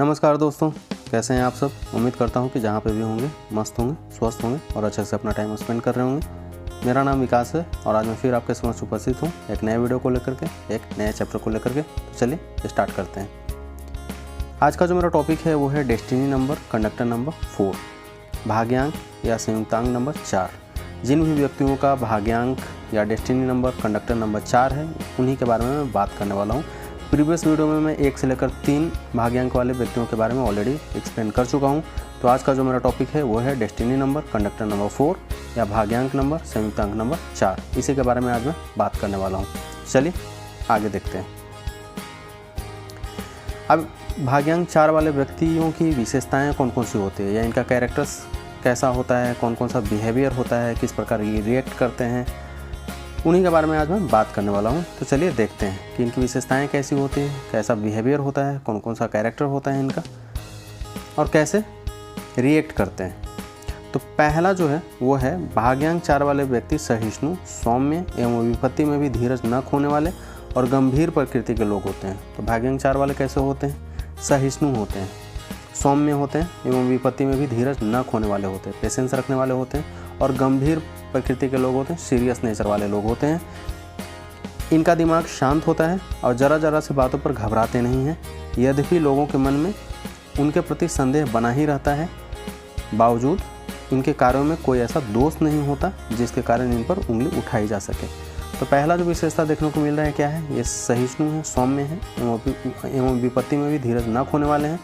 नमस्कार दोस्तों, कैसे हैं आप सब। उम्मीद करता हूं कि जहां पे भी होंगे मस्त होंगे, स्वस्थ होंगे और अच्छे से अपना टाइम स्पेंड कर रहे होंगे। मेरा नाम विकास है और आज मैं फिर आपके समक्ष उपस्थित हूं एक नए वीडियो को लेकर के, एक नए चैप्टर को लेकर के। तो चलिए स्टार्ट करते हैं। आज का जो मेरा टॉपिक है वो है डेस्टिनी नंबर कंडक्टर नंबर 4, भाग्यांक या संयुक्तांक नंबर 4। जिन भी व्यक्तियों का भाग्यांक या डेस्टिनी नंबर कंडक्टर नंबर 4 है उन्हीं के बारे में मैं बात करने वाला हूँ। प्रीवियस वीडियो में मैं 1 से लेकर 3 भाग्यांक वाले व्यक्तियों के बारे में ऑलरेडी एक्सप्लेन कर चुका हूं। तो आज का जो मेरा टॉपिक है वो है डेस्टिनी नंबर कंडक्टर नंबर 4 या भाग्यांक नंबर संयुक्तांक नंबर 4। इसी के बारे में आज मैं बात करने वाला हूं। चलिए आगे देखते हैं। अब भाग्यांक 4 वाले व्यक्तियों की विशेषताएँ कौन कौन सी होती है या इनका कैरेक्टर्स कैसा होता है, कौन कौन सा बिहेवियर होता है, किस प्रकार ये रिएक्ट करते हैं, उन्हीं के बारे में आज मैं बात करने वाला हूं। तो चलिए देखते हैं कि इनकी विशेषताएं कैसी होती हैं, कैसा बिहेवियर होता है, कौन कौन सा कैरेक्टर होता है इनका और कैसे रिएक्ट करते हैं। तो पहला जो है वो है भाग्यांक 4 वाले व्यक्ति सहिष्णु, सौम्य एवं विपत्ति में भी धीरज न खोने वाले और गंभीर प्रकृति के लोग होते हैं। तो भाग्यांक 4 वाले कैसे होते हैं? सहिष्णु होते हैं, सौम्य होते हैं एवं विपत्ति में भी धीरज न खोने वाले होते हैं, पेशेंस रखने वाले होते हैं और गंभीर प्रकृति के लोग होते हैं, सीरियस नेचर वाले लोग होते हैं। इनका दिमाग शांत होता है और ज़रा सी बातों पर घबराते नहीं हैं। यद्यपि लोगों के मन में उनके प्रति संदेह बना ही रहता है, बावजूद इनके कार्यों में कोई ऐसा दोष नहीं होता जिसके कारण इन पर उंगली उठाई जा सके। तो पहला जो विशेषता देखने को मिल रहा है क्या है? ये सहिष्णु है, सौम्य है एवं विपत्ति में भी धीरज न खोने वाले हैं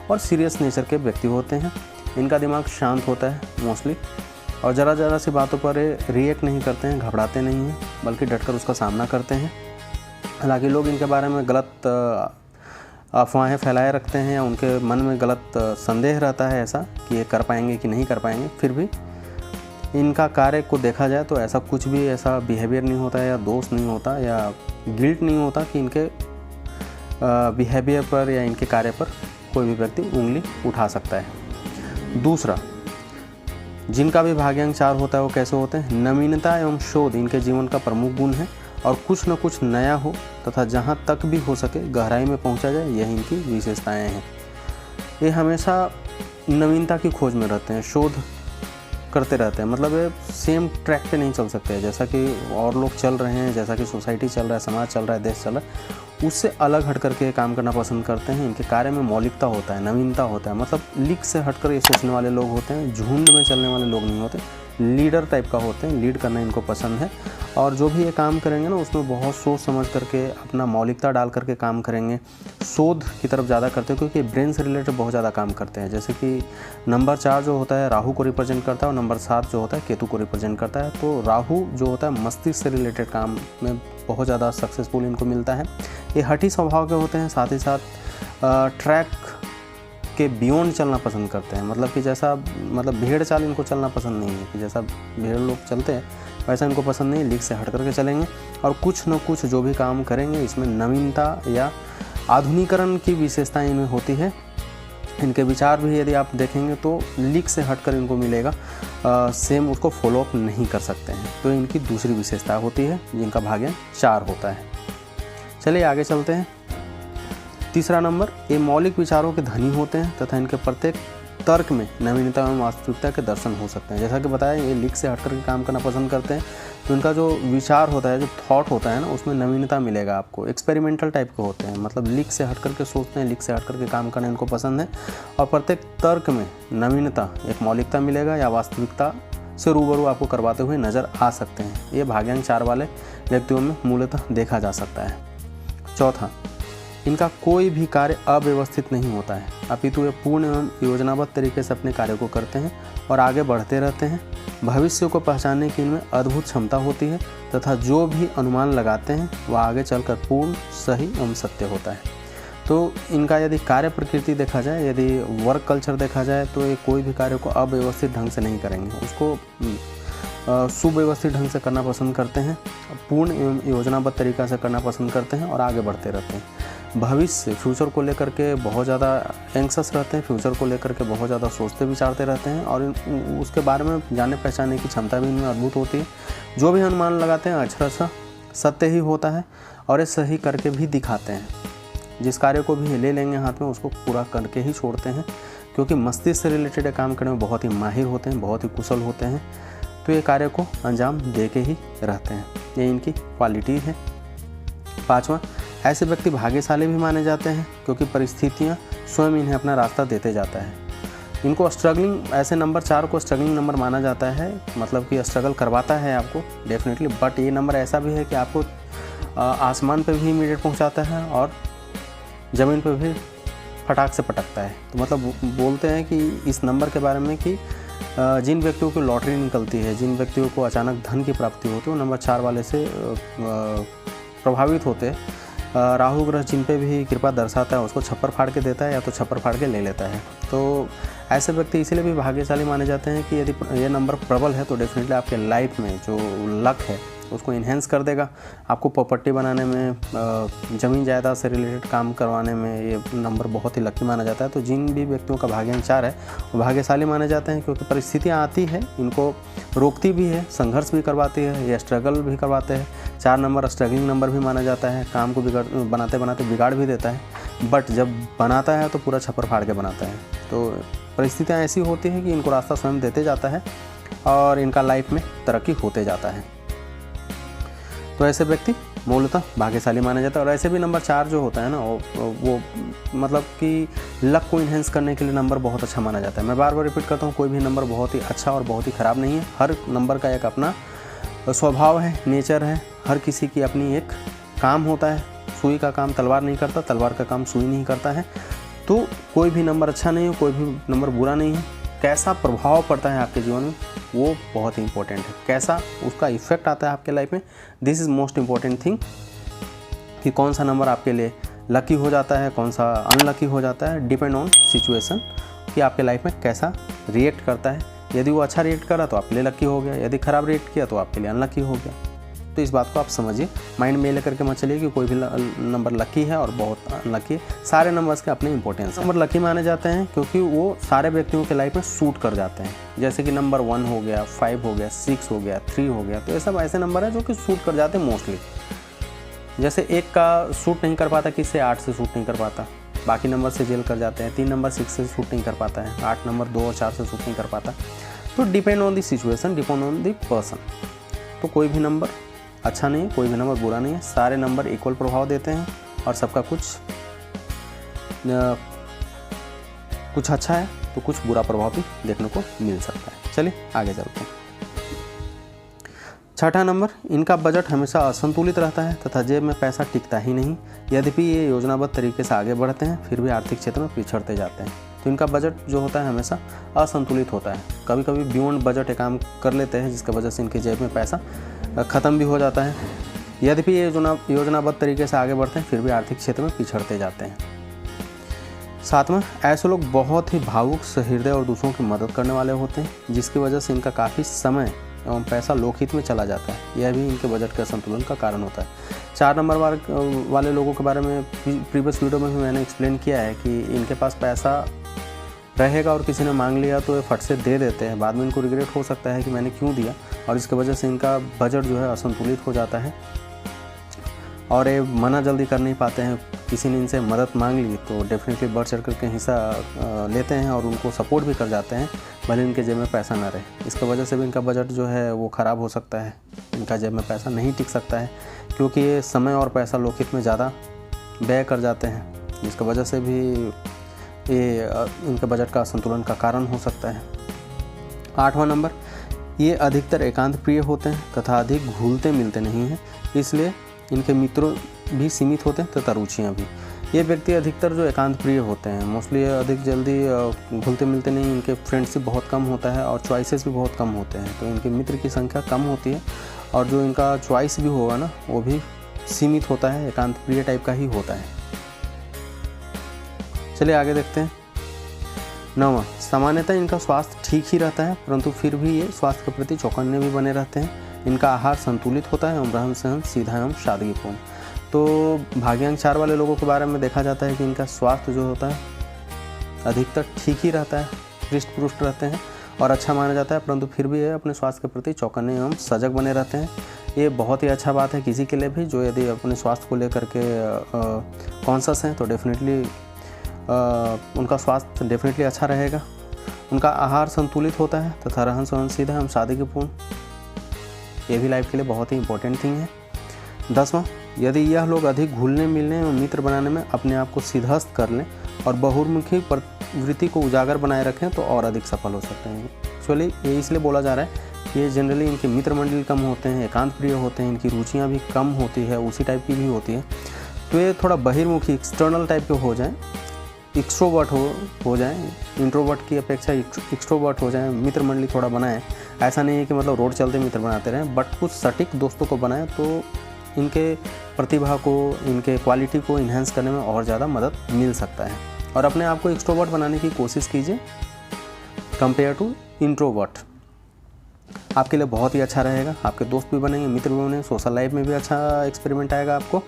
और सीरियस नेचर के व्यक्ति होते हैं। इनका दिमाग शांत होता है मोस्टली और ज़रा सी बातों पर रिएक्ट नहीं करते हैं, घबराते नहीं हैं, बल्कि डटकर उसका सामना करते हैं। हालांकि लोग इनके बारे में गलत अफवाहें फैलाए रखते हैं या उनके मन में गलत संदेह रहता है ऐसा कि ये कर पाएंगे कि नहीं कर पाएंगे। फिर भी इनका कार्य को देखा जाए तो ऐसा कुछ भी ऐसा बिहेवियर नहीं होता या दोष नहीं होता या गिल्ट नहीं होता कि इनके बिहेवियर पर या इनके कार्य पर कोई भी व्यक्ति उंगली उठा सकता है। दूसरा, जिनका भी भाग्यांक 4 होता है वो कैसे होते हैं? नवीनता एवं शोध इनके जीवन का प्रमुख गुण है और कुछ न कुछ नया हो तथा जहाँ तक भी हो सके गहराई में पहुँचा जाए, यही इनकी विशेषताएं हैं। ये हमेशा नवीनता की खोज में रहते हैं, शोध करते रहते हैं। मतलब ये सेम ट्रैक पे नहीं चल सकते, जैसा कि और लोग चल रहे हैं, जैसा कि सोसाइटी चल रहा है, समाज चल रहा है, देश चल रहा है, उससे अलग हट करके काम करना पसंद करते हैं। इनके कार्य में मौलिकता होता है, नवीनता होता है। मतलब लीक से हटकर ये सोचने वाले लोग होते हैं, झुंड में चलने वाले लोग नहीं होते, लीडर टाइप का होते हैं, लीड करना इनको पसंद है। और जो भी ये काम करेंगे ना उसमें बहुत सोच समझ करके अपना मौलिकता डाल करके काम करेंगे, शोध की तरफ ज़्यादा करते हैं क्योंकि ब्रेन से रिलेटेड बहुत ज़्यादा काम करते हैं। जैसे कि नंबर 4 जो होता है राहु को रिप्रेजेंट करता है और नंबर 7 जो होता है केतु को रिप्रेजेंट करता है। तो राहु जो होता है मस्तिष्क से रिलेटेड काम में बहुत ज़्यादा सक्सेसफुल इनको मिलता है। ये हठी स्वभाव के होते हैं, साथ ही साथ ट्रैक के बियॉन्ड चलना पसंद करते हैं। मतलब कि जैसा भेड़ चाल इनको चलना पसंद नहीं है कि जैसा भेड़ लोग चलते हैं वैसा इनको पसंद नहीं, लीक से हट करके चलेंगे और कुछ न कुछ जो भी काम करेंगे इसमें नवीनता या आधुनिकरण की विशेषताएं इनमें होती है। इनके विचार भी यदि आप देखेंगे तो लीक से हटकर इनको मिलेगा, सेम उसको फॉलोअप नहीं कर सकते हैं। तो इनकी दूसरी विशेषता होती है जिनका भाग्यांक 4 होता है। चलिए आगे चलते हैं। तीसरा नंबर, ये मौलिक विचारों के धनी होते हैं तथा इनके प्रत्येक तर्क में नवीनता एवं वास्तविकता के दर्शन हो सकते हैं। जैसा कि बताया ये लीक से हटकर के काम करना पसंद करते हैं, तो इनका जो विचार होता है, जो थॉट होता है ना, उसमें नवीनता मिलेगा आपको। एक्सपेरिमेंटल टाइप के होते हैं, मतलब लीक से हट करके सोचते हैं, लीक से हट करके काम करना इनको पसंद है और प्रत्येक तर्क में नवीनता, एक मौलिकता मिलेगा या वास्तविकता से रूबरू आपको करवाते हुए नज़र आ सकते हैं। ये भाग्यांक 4 वाले व्यक्तियों में मूलतः देखा जा सकता है। चौथा, इनका कोई भी कार्य अव्यवस्थित नहीं होता है, अपितु वे पूर्ण एवं योजनाबद्ध तरीके से अपने कार्य को करते हैं और आगे बढ़ते रहते हैं। भविष्य को पहचानने की इनमें अद्भुत क्षमता होती है तथा जो भी अनुमान लगाते हैं वह आगे चलकर पूर्ण, सही एवं सत्य होता है। तो इनका यदि कार्य प्रकृति देखा जाए, यदि वर्क कल्चर देखा जाए, तो ये कोई भी कार्य को अव्यवस्थित ढंग से नहीं करेंगे, उसको सुव्यवस्थित ढंग से करना पसंद करते हैं, पूर्ण एवं योजनाबद्ध तरीक़ा से करना पसंद करते हैं और आगे बढ़ते रहते हैं। भविष्य, फ्यूचर को लेकर के बहुत ज़्यादा एंक्सस रहते हैं, फ्यूचर को लेकर के बहुत ज़्यादा सोचते विचारते रहते हैं और उसके बारे में जाने पहचानने की क्षमता भी इनमें अद्भुत होती है। जो भी अनुमान लगाते हैं अक्षरशः सत्य ही होता है और ये सही करके भी दिखाते हैं। जिस कार्य को भी ले लेंगे हाथ में उसको पूरा करके ही छोड़ते हैं, क्योंकि मस्तिष्क से रिलेटेड काम करने में बहुत ही माहिर होते हैं, बहुत ही कुशल होते हैं। तो ये कार्य को अंजाम दे के ही रहते हैं, ये इनकी क्वालिटी है। 5वां, ऐसे व्यक्ति भाग्यशाली भी माने जाते हैं क्योंकि परिस्थितियाँ स्वयं इन्हें अपना रास्ता देते जाता है। इनको स्ट्रगलिंग, ऐसे नंबर 4 को स्ट्रगलिंग नंबर माना जाता है, मतलब कि स्ट्रगल करवाता है आपको डेफिनेटली, बट ये नंबर ऐसा भी है कि आपको आसमान पे भी इमीडिएट पहुंचाता है और ज़मीन पे भी फटाक से पटकता है। तो मतलब बोलते हैं कि इस नंबर के बारे में कि जिन व्यक्तियों की लॉटरी निकलती है, जिन व्यक्तियों को अचानक धन की प्राप्ति होती है, वो नंबर 4 वाले से प्रभावित होते हैं। राहु ग्रह जिन पे भी कृपा दर्शाता है उसको छप्पर फाड़ के देता है या तो छप्पर फाड़ के ले लेता है। तो ऐसे व्यक्ति इसलिए भी भाग्यशाली माने जाते हैं कि यदि ये नंबर प्रबल है तो डेफिनेटली आपके लाइफ में जो लक है उसको इन्हेंस कर देगा। आपको प्रॉपर्टी बनाने में, ज़मीन जायदाद से रिलेटेड काम करवाने में ये नंबर बहुत ही लकी माना जाता है। तो जिन भी व्यक्तियों का भाग्यांक 4 है वो भाग्यशाली माने जाते हैं, क्योंकि परिस्थितियाँ आती है इनको रोकती भी है, संघर्ष भी करवाती है, या स्ट्रगल भी करवाते हैं। 4 नंबर स्ट्रगलिंग नंबर भी माना जाता है, काम को बनाते बनाते बिगाड़ भी देता है, बट जब बनाता है तो पूरा छप्पर फाड़ के बनाता है। तो परिस्थितियाँ ऐसी होती हैं कि इनको रास्ता स्वयं देते जाता है और इनका लाइफ में तरक्की होते जाता है। तो ऐसे व्यक्ति मूलतः भाग्यशाली माना जाता है। और ऐसे भी नंबर 4 जो होता है ना वो मतलब कि लक को इन्हेंस करने के लिए नंबर बहुत अच्छा माना जाता है। मैं बार बार रिपीट करता हूँ, कोई भी नंबर बहुत ही अच्छा और बहुत ही ख़राब नहीं है। हर नंबर का एक अपना स्वभाव है, नेचर है, हर किसी की अपनी एक काम होता है। सुई का काम तलवार नहीं करता, तलवार का काम सुई नहीं करता है। तो कोई भी नंबर अच्छा नहीं है, कोई भी नंबर बुरा नहीं है। कैसा प्रभाव पड़ता है आपके जीवन में वो बहुत ही इंपॉर्टेंट है, कैसा उसका इफेक्ट आता है आपके लाइफ में, this is most important thing. कि कौन सा नंबर आपके लिए लकी हो जाता है, कौन सा अनलकी हो जाता है, डिपेंड ऑन सिचुएशन कि आपके लाइफ में कैसा रिएक्ट करता है। यदि वो अच्छा रिएक्ट करा तो आपके लिए लकी हो गया, यदि ख़राब रिएक्ट किया तो आपके लिए अनलकी हो गया। तो इस बात को आप समझिए, माइंड में लेकर के मत चलिए कि कोई भी नंबर लकी है और बहुत अनलकी है। सारे नंबर्स के अपने इंपॉर्टेंस। नंबर लकी माने जाते हैं क्योंकि वो सारे व्यक्तियों के लाइफ में सूट कर जाते हैं। जैसे कि नंबर 1 हो गया, 5 हो गया, 6 हो गया, 3 हो गया, तो ये सब ऐसे नंबर हैं जो कि सूट कर जाते हैं मोस्टली। जैसे 1 का सूट नहीं कर पाता, किससे 8 से सूट नहीं कर पाता, बाकी नंबर से जेल कर जाते हैं। 3 नंबर 6 से सूट नहीं कर पाता है, 8 नंबर 2 और 4 से सूट नहीं कर पाता। तो depend on the situation, depend on the person. तो कोई भी नंबर अच्छा नहीं है, कोई भी नंबर बुरा नहीं है, सारे नंबर इक्वल प्रभाव देते हैं और सबका कुछ अच्छा है तो कुछ बुरा प्रभाव भी देखने को मिल सकता है। चलिए आगे चलते हैं। 6ठा नंबर, इनका बजट हमेशा असंतुलित रहता है तथा जेब में पैसा टिकता ही नहीं। यद्यपि ये योजनाबद्ध तरीके से आगे बढ़ते हैं फिर भी आर्थिक क्षेत्र में पिछड़ते जाते हैं। तो इनका बजट जो होता है हमेशा असंतुलित होता है, कभी कभी बियॉन्ड बजट एक काम कर लेते हैं जिसकी वजह से इनकी जेब में पैसा ख़त्म भी हो जाता है। यद्यपि ये योजनाबद्ध तरीके से आगे बढ़ते हैं फिर भी आर्थिक क्षेत्र में पिछड़ते जाते हैं। 7वां, ऐसे लोग बहुत ही भावुक, सहृदय और दूसरों की मदद करने वाले होते हैं जिसकी वजह से इनका काफ़ी समय एवं पैसा लोकहित में चला जाता है। यह भी इनके बजट के असंतुलन का कारण होता है। 4 नंबर वाले लोगों के बारे में प्रीवियस वीडियो में भी मैंने एक्सप्लेन किया है कि इनके पास पैसा रहेगा और किसी ने मांग लिया तो ये फट से दे देते हैं, बाद में इनको रिग्रेट हो सकता है कि मैंने क्यों दिया, और इसकी वजह से इनका बजट जो है असंतुलित हो जाता है और ये मना जल्दी कर नहीं पाते हैं। किसी ने इनसे मदद मांग ली तो डेफिनेटली बढ़ चढ़ करके हिस्सा लेते हैं और उनको सपोर्ट भी कर जाते हैं, भले इनके जेब में पैसा ना रहे। इसकी वजह से भी इनका बजट जो है वो ख़राब हो सकता है, इनका जेब में पैसा नहीं टिक सकता है क्योंकि ये समय और पैसा लोकहित में ज़्यादा व्यय कर जाते हैं, जिसकी वजह से भी ये इनके बजट का असंतुलन का कारण हो सकता है। 8वां नंबर, ये अधिकतर एकांत प्रिय होते हैं तथा अधिक घुलते मिलते नहीं हैं, इसलिए इनके मित्रों भी सीमित होते हैं तथा रुचियाँ भी। ये व्यक्ति अधिकतर जो एकांत प्रिय होते हैं मोस्टली अधिक जल्दी घुलते मिलते नहीं, इनके फ्रेंड्स भी बहुत कम होता है और चॉइसेस भी बहुत कम होते हैं, तो इनके मित्र की संख्या कम होती है और जो इनका चॉइस भी होगा ना वो भी सीमित होता है, एकांत प्रिय टाइप का ही होता है। चलिए आगे देखते हैं। 9वां, सामान्यतः इनका स्वास्थ्य ठीक ही रहता है परंतु फिर भी ये स्वास्थ्य के प्रति चौकन्ने भी बने रहते हैं। इनका आहार संतुलित होता है एवं रहन सहन सीधा एवं सादगीपूर्ण। तो भाग्यांक 4 वाले लोगों के बारे में देखा जाता है कि इनका स्वास्थ्य जो होता है अधिकतर ठीक ही रहता है, हृष्ट पुष्ट रहते हैं और अच्छा माना जाता है, परंतु फिर भी ये अपने स्वास्थ्य के प्रति चौकन्ने एवं सजग बने रहते हैं। ये बहुत ही अच्छा बात है किसी के लिए भी जो यदि अपने स्वास्थ्य को लेकर के कॉन्शियस हैं, तो डेफिनेटली उनका स्वास्थ्य डेफिनेटली अच्छा रहेगा। उनका आहार संतुलित होता है तथा रहन सहन सीधा एवं सादगीपूर्ण, ये भी लाइफ के लिए बहुत ही इंपॉर्टेंट थिंग है। 10वां, यदि यह लोग अधिक घुलने मिलने और मित्र बनाने में अपने आप को सिद्धस्त कर लें और बहुमुखी प्रवृत्ति को उजागर बनाए रखें तो और अधिक सफल हो सकते हैं। एक्चुअली ये इसलिए बोला जा रहा है कि ये जनरली इनके मित्र मंडल कम होते हैं, एकांत प्रिय होते हैं, इनकी रुचियाँ भी कम होती है, उसी टाइप की भी होती है। तो ये थोड़ा बहिर्मुखी एक्सटर्नल टाइप के हो जाएं, एक्सट्रोवर्ट हो जाएं, इंट्रोवर्ट की अपेक्षा एक्सट्रोवर्ट हो जाएं, मित्र मंडली थोड़ा बनाएं। ऐसा नहीं है कि मतलब रोड चलते मित्र बनाते रहें, बट कुछ सटीक दोस्तों को बनाएं तो इनके प्रतिभा को, इनके क्वालिटी को इन्हेंस करने में और ज़्यादा मदद मिल सकता है। और अपने आप को एक्सट्रोवर्ट बनाने की कोशिश कीजिए कंपेयर टू इंट्रोवर्ट, आपके लिए बहुत ही अच्छा रहेगा। आपके दोस्त भी बनेंगे, मित्र भी बनेंगे, सोशल लाइफ में भी अच्छा एक्सपेरिमेंट आएगा आपको,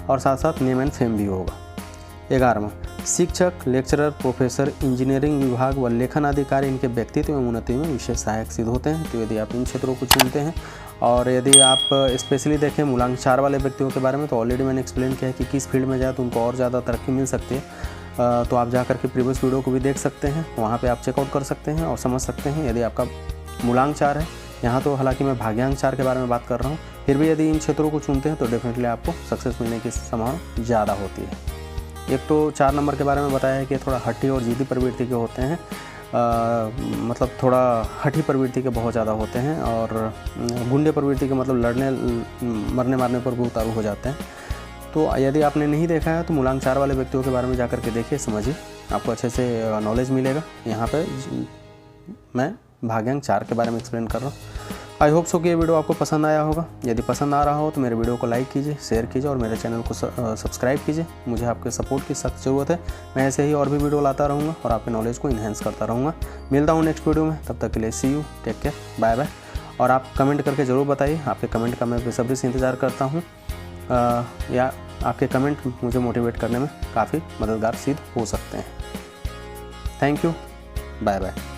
और साथ साथ नेम एंड फेम भी होगा। 11वां, शिक्षक, लेक्चरर, प्रोफेसर, इंजीनियरिंग विभाग व लेखन आदि कार्य इनके व्यक्तित्व एवं उन्नति में विशेष सहायक सिद्ध होते हैं। तो यदि आप इन क्षेत्रों को चुनते हैं, और यदि आप स्पेशली देखें मूलांक 4 वाले व्यक्तियों के बारे में, तो ऑलरेडी मैंने एक्सप्लेन किया है कि किस फील्ड में जाए तो उनको और ज़्यादा तरक्की मिल सकती है। तो आप जा करके प्रीवियस वीडियो को भी देख सकते हैं, वहाँ पे आप चेकआउट कर सकते हैं और समझ सकते हैं। यदि आपका मूलांक 4 है, यहाँ तो हालांकि मैं भाग्यांक 4 के बारे में बात कर रहा हूँ, फिर भी यदि इन क्षेत्रों को चुनते हैं तो डेफिनेटली आपको सक्सेस मिलने की संभावना ज़्यादा होती है। एक तो 4 नंबर के बारे में बताया है कि थोड़ा हठी और जिद्दी प्रवृत्ति के होते हैं, मतलब थोड़ा हठी प्रवृत्ति के बहुत ज़्यादा होते हैं, और गुंडे प्रवृत्ति के मतलब लड़ने मरने मारने पर भी उतारू हो जाते हैं। तो यदि आपने नहीं देखा है तो मूलांक 4 वाले व्यक्तियों के बारे में जाकर के देखिए, समझिए, आपको अच्छे से नॉलेज मिलेगा। यहाँ पे मैं भाग्यांक 4 के बारे में एक्सप्लेन कर रहा हूँ। आई होप सो कि ये वीडियो आपको पसंद आया होगा। यदि पसंद आ रहा हो तो मेरे वीडियो को लाइक कीजिए, शेयर कीजिए और मेरे चैनल को सब्सक्राइब कीजिए। मुझे आपके सपोर्ट की सख्त ज़रूरत है। मैं ऐसे ही और भी वीडियो लाता रहूँगा और आपके नॉलेज को इन्हेंस करता रहूँगा। मिलता हूँ नेक्स्ट वीडियो में, तब तक के लिए see you, take care, bye bye. और आप कमेंट करके ज़रूर बताइए, आपके कमेंट का मैं बेसब्री से इंतज़ार करता हूँ, या आपके कमेंट मुझे मोटिवेट करने में काफ़ी मददगार सिद्ध हो सकते हैं। Thank you, bye bye.